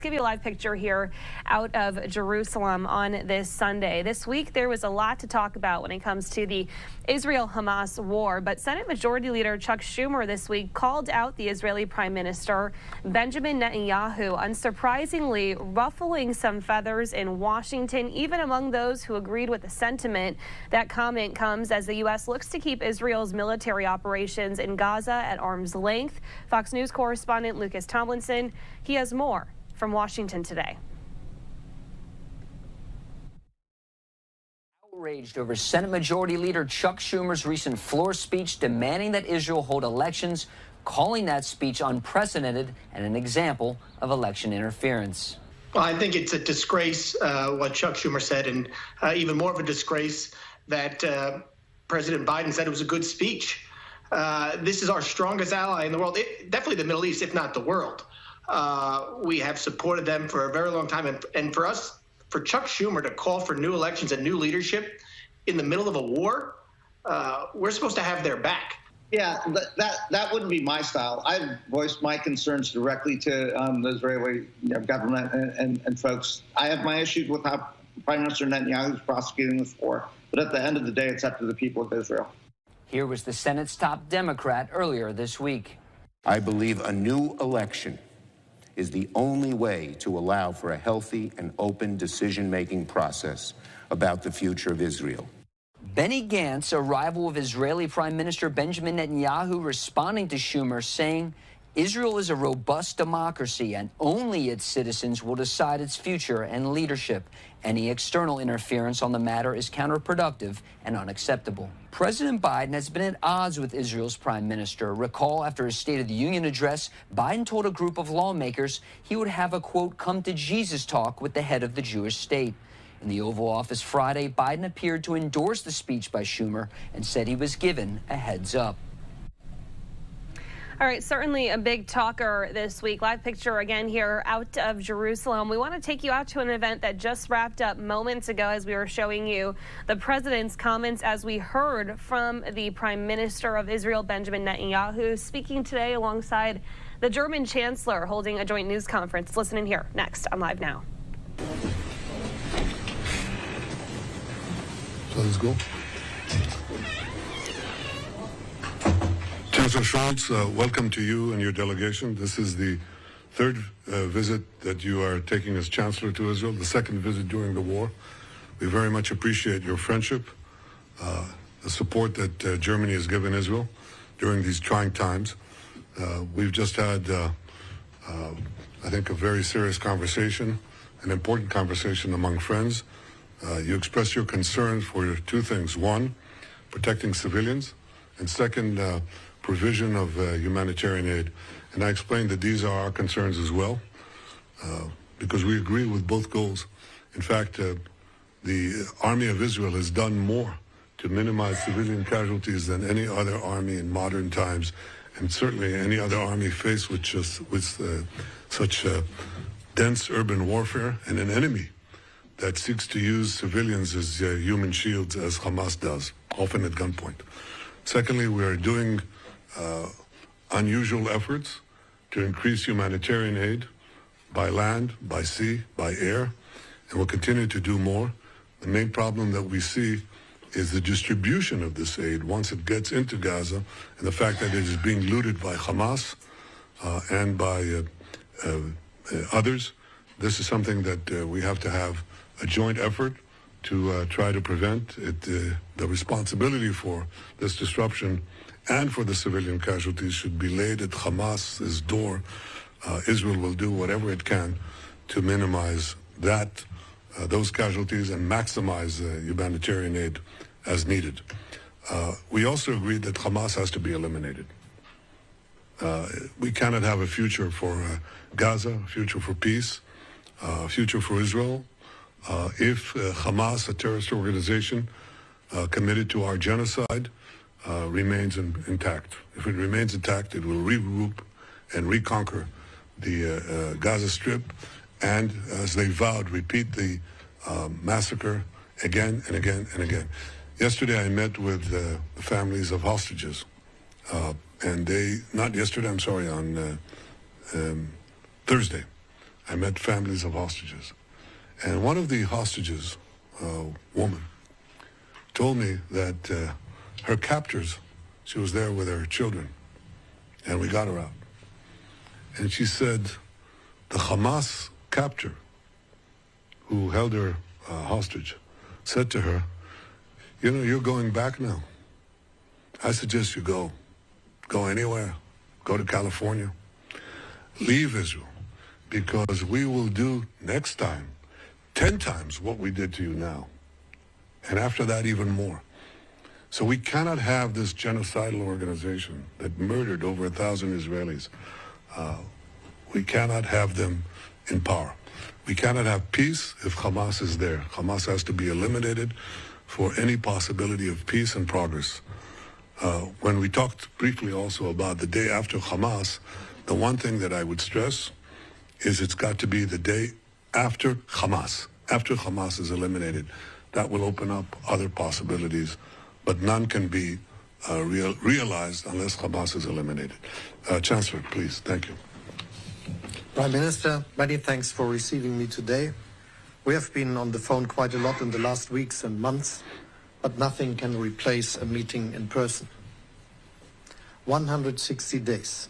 Give you a live picture here out of Jerusalem on this Sunday. This week, there was a lot to talk about when it comes to the Israel-Hamas war, but Senate Majority Leader Chuck Schumer this week called out the Israeli Prime Minister Benjamin Netanyahu, unsurprisingly ruffling some feathers in Washington, even among those who agreed with the sentiment. That comment comes as the U.S. looks to keep Israel's military operations in Gaza at arm's length. Fox News correspondent Lucas Tomlinson, he has more from Washington today. Outraged over Senate Majority Leader Chuck Schumer's recent floor speech demanding that Israel hold elections, calling that speech unprecedented and an example of election interference. Well, I think it's a disgrace what Chuck Schumer said, and even more of a disgrace that President Biden said it was a good speech. This is our strongest ally in the world, definitely the Middle East, if not the world. We have supported them for a very long time. And for us, for Chuck Schumer to call for new elections and new leadership in the middle of a war, we're supposed to have their back. Yeah, that wouldn't be my style. I've voiced my concerns directly to the Israeli government and folks. I have my issues with how Prime Minister Netanyahu is prosecuting this war. But at the end of the day, it's up to the people of Israel. Here was the Senate's top Democrat earlier this week. I believe a new election is the only way to allow for a healthy and open decision-making process about the future of Israel. Benny Gantz, a rival of Israeli Prime Minister Benjamin Netanyahu, responding to Schumer, saying Israel is a robust democracy and only its citizens will decide its future and leadership. Any external interference on the matter is counterproductive and unacceptable. President Biden has been at odds with Israel's prime minister. Recall, after his State of the Union address, Biden told a group of lawmakers he would have a, quote, come to Jesus talk with the head of the Jewish state. In the Oval Office Friday, Biden appeared to endorse the speech by Schumer and said he was given a heads up. All right, certainly a big talker this week. Live picture again here out of Jerusalem. We want to take you out to an event that just wrapped up moments ago as we were showing you the president's comments as we heard from the Prime Minister of Israel, Benjamin Netanyahu, speaking today alongside the German Chancellor holding a joint news conference. Listen in here next on Live Now. So let's go. Chancellor Scholz, welcome to you and your delegation. This is the third visit that you are taking as Chancellor to Israel, the second visit during the war. We very much appreciate your friendship, the support that Germany has given Israel during these trying times. We've just had, I think, a very serious conversation, an important conversation among friends. You expressed your concerns for two things. One, protecting civilians, and second, provision of humanitarian aid. And I explained that these are our concerns as well, because we agree with both goals. In fact, the Army of Israel has done more to minimize civilian casualties than any other army in modern times, and certainly any other army faced with such dense urban warfare and an enemy that seeks to use civilians as human shields, as Hamas does, often at gunpoint. Secondly, we are doing unusual efforts to increase humanitarian aid by land, by sea, by air, and we'll continue to do more. The main problem that we see is the distribution of this aid once it gets into Gaza, and the fact that it is being looted by Hamas and by others. This is something that we have to have a joint effort to try to prevent it. The responsibility for this disruption and for the civilian casualties should be laid at Hamas's door. Israel will do whatever it can to minimize those casualties and maximize humanitarian aid as needed. We also agreed that Hamas has to be eliminated. We cannot have a future for Gaza, a future for peace, a future for Israel, if Hamas, a terrorist organization committed to our genocide, remains intact. If it remains intact, it will regroup and reconquer the Gaza Strip and, as they vowed, repeat the massacre again and again and again. Yesterday I met with the families of hostages, and not yesterday, I'm sorry, on Thursday. I met families of hostages. And one of the hostages, a woman, told me that her captors, she was there with her children, and we got her out. And she said the Hamas captor who held her hostage said to her, you know, you're going back now. I suggest you go. Go anywhere. Go to California. Leave Israel, because we will do next time 10 times what we did to you now. And after that, even more. So we cannot have this genocidal organization that murdered over 1,000 Israelis. We cannot have them in power. We cannot have peace if Hamas is there. Hamas has to be eliminated for any possibility of peace and progress. When we talked briefly also about the day after Hamas, the one thing that I would stress is it's got to be the day after Hamas. After Hamas is eliminated, that will open up other possibilities, but none can be realized unless Hamas is eliminated. Chancellor, please. Thank you. Prime Minister, many thanks for receiving me today. We have been on the phone quite a lot in the last weeks and months, but nothing can replace a meeting in person. 160 days.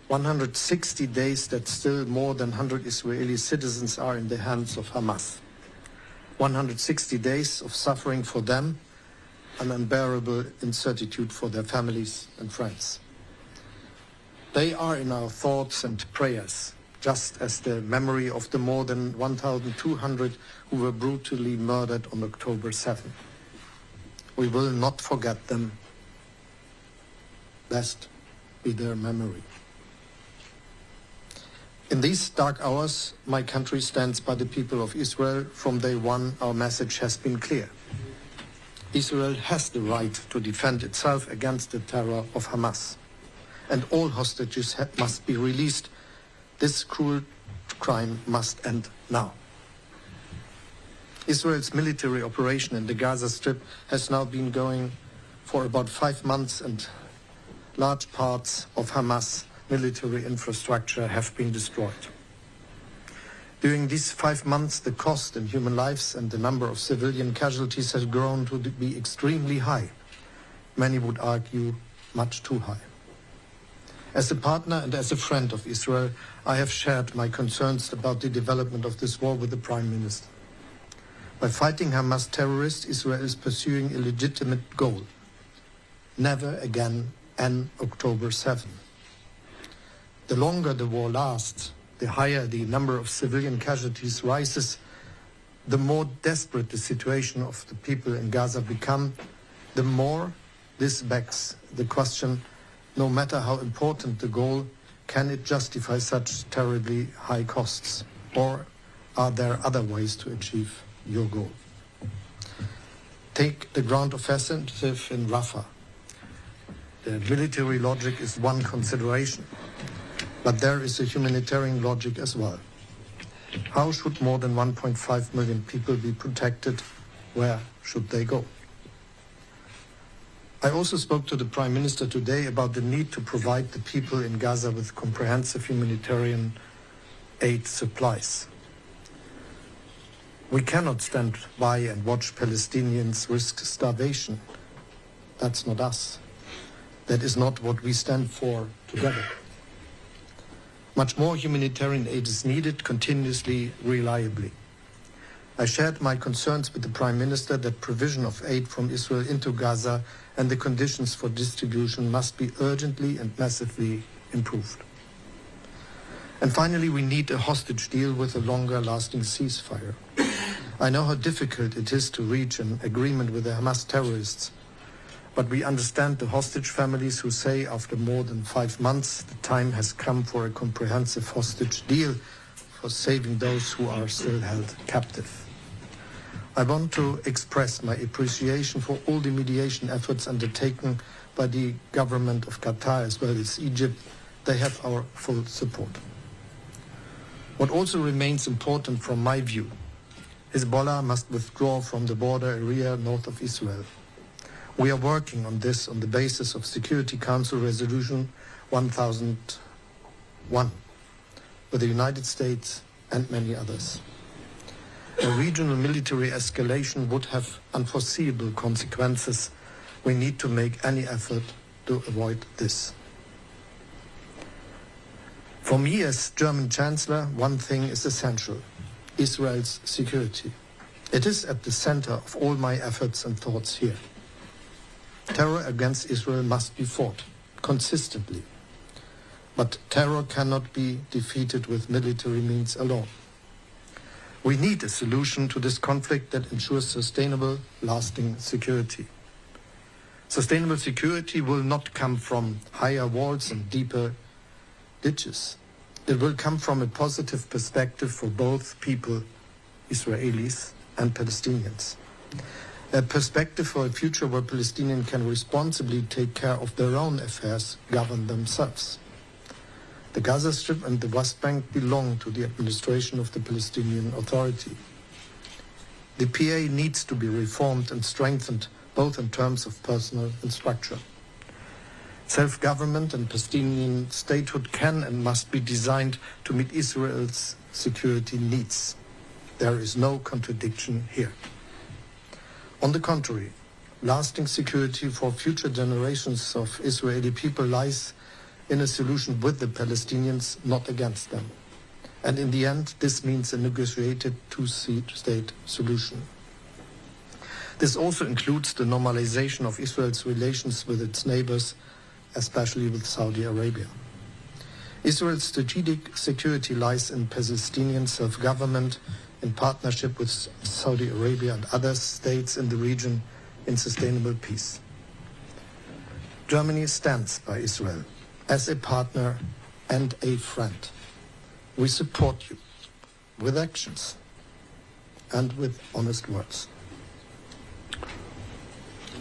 160 days that still more than 100 Israeli citizens are in the hands of Hamas. 160 days of suffering for them, an unbearable incertitude for their families and friends. They are in our thoughts and prayers, just as the memory of the more than 1,200 who were brutally murdered on October 7. We will not forget them. Blessed be their memory. In these dark hours, my country stands by the people of Israel. From day one, our message has been clear. Israel has the right to defend itself against the terror of Hamas, and all hostages must be released. This cruel crime must end now. Israel's military operation in the Gaza Strip has now been going for about 5 months, and large parts of Hamas military infrastructure have been destroyed. During these 5 months, the cost in human lives and the number of civilian casualties has grown to be extremely high. Many would argue much too high. As a partner and as a friend of Israel, I have shared my concerns about the development of this war with the Prime Minister. By fighting Hamas terrorists, Israel is pursuing a legitimate goal. Never again end October 7. The longer the war lasts, the higher the number of civilian casualties rises, the more desperate the situation of the people in Gaza become, the more this begs the question, no matter how important the goal, can it justify such terribly high costs? Or are there other ways to achieve your goal? Take the ground offensive in Rafah. The military logic is one consideration, but there is a humanitarian logic as well. How should more than 1.5 million people be protected? Where should they go? I also spoke to the Prime Minister today about the need to provide the people in Gaza with comprehensive humanitarian aid supplies. We cannot stand by and watch Palestinians risk starvation. That's not us. That is not what we stand for together. Much more humanitarian aid is needed, continuously, reliably. I shared my concerns with the Prime Minister that provision of aid from Israel into Gaza and the conditions for distribution must be urgently and massively improved. And finally, we need a hostage deal with a longer-lasting ceasefire. I know how difficult it is to reach an agreement with the Hamas terrorists, but we understand the hostage families who say after more than 5 months the time has come for a comprehensive hostage deal for saving those who are still held captive. I want to express my appreciation for all the mediation efforts undertaken by the government of Qatar as well as Egypt. They have our full support. What also remains important from my view, Hezbollah must withdraw from the border area north of Israel. We are working on this on the basis of Security Council Resolution 1001. with the United States and many others. A regional military escalation would have unforeseeable consequences. We need to make any effort to avoid this. For me as German Chancellor, one thing is essential: Israel's security. It is at the center of all my efforts and thoughts here. Terror against Israel must be fought consistently. But terror cannot be defeated with military means alone. We need a solution to this conflict that ensures sustainable, lasting security. Sustainable security will not come from higher walls and deeper ditches. It will come from a positive perspective for both people, Israelis and Palestinians. A perspective for a future where Palestinians can responsibly take care of their own affairs, govern themselves. The Gaza Strip and the West Bank belong to the administration of the Palestinian Authority. The PA needs to be reformed and strengthened, both in terms of personnel and structure. Self-government and Palestinian statehood can and must be designed to meet Israel's security needs. There is no contradiction here. On the contrary, lasting security for future generations of Israeli people lies in a solution with the Palestinians, not against them. And in the end, this means a negotiated two-state solution. This also includes the normalization of Israel's relations with its neighbors, especially with Saudi Arabia. Israel's strategic security lies in Palestinian self-government in partnership with Saudi Arabia and other states in the region in sustainable peace. Germany stands by Israel as a partner and a friend. We support you with actions and with honest words.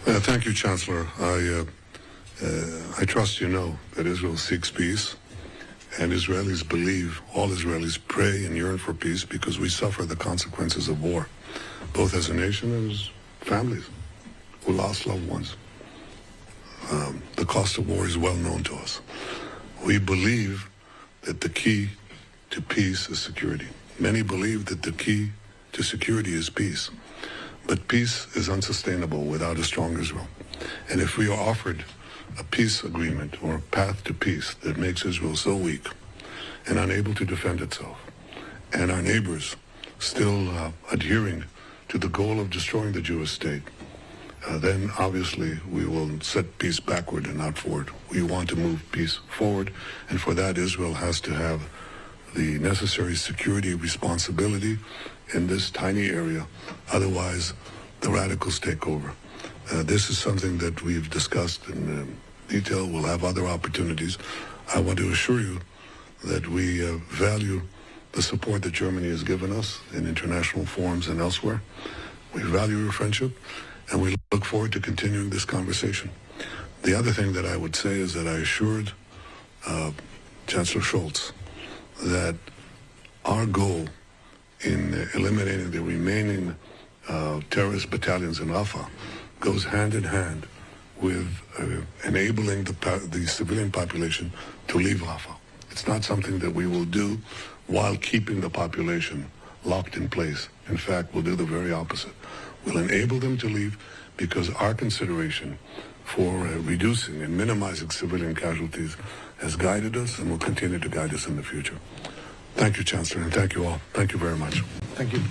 Thank you, Chancellor. I trust you know that Israel seeks peace, and Israelis believe, all Israelis pray and yearn for peace because we suffer the consequences of war, both as a nation and as families who lost loved ones. The cost of war is well known to us. We believe that the key to peace is security. Many believe that the key to security is peace. But peace is unsustainable without a strong Israel. And if we are offered a peace agreement or a path to peace that makes Israel so weak and unable to defend itself, and our neighbors still adhering to the goal of destroying the Jewish state, then obviously we will set peace backward and not forward. We want to move peace forward, and for that Israel has to have the necessary security responsibility in this tiny area. Otherwise, the radicals take over. This is something that we've discussed in detail. We'll have other opportunities. I want to assure you that we value the support that Germany has given us in international forums and elsewhere. We value your friendship, and we look forward to continuing this conversation. The other thing that I would say is that I assured Chancellor Scholz that our goal in eliminating the remaining terrorist battalions in Rafah goes hand in hand with enabling the civilian population to leave Rafah. It's not something that we will do while keeping the population locked in place. In fact, we'll do the very opposite. We'll enable them to leave because our consideration for reducing and minimizing civilian casualties has guided us and will continue to guide us in the future. Thank you, Chancellor, and thank you all. Thank you very much. Thank you.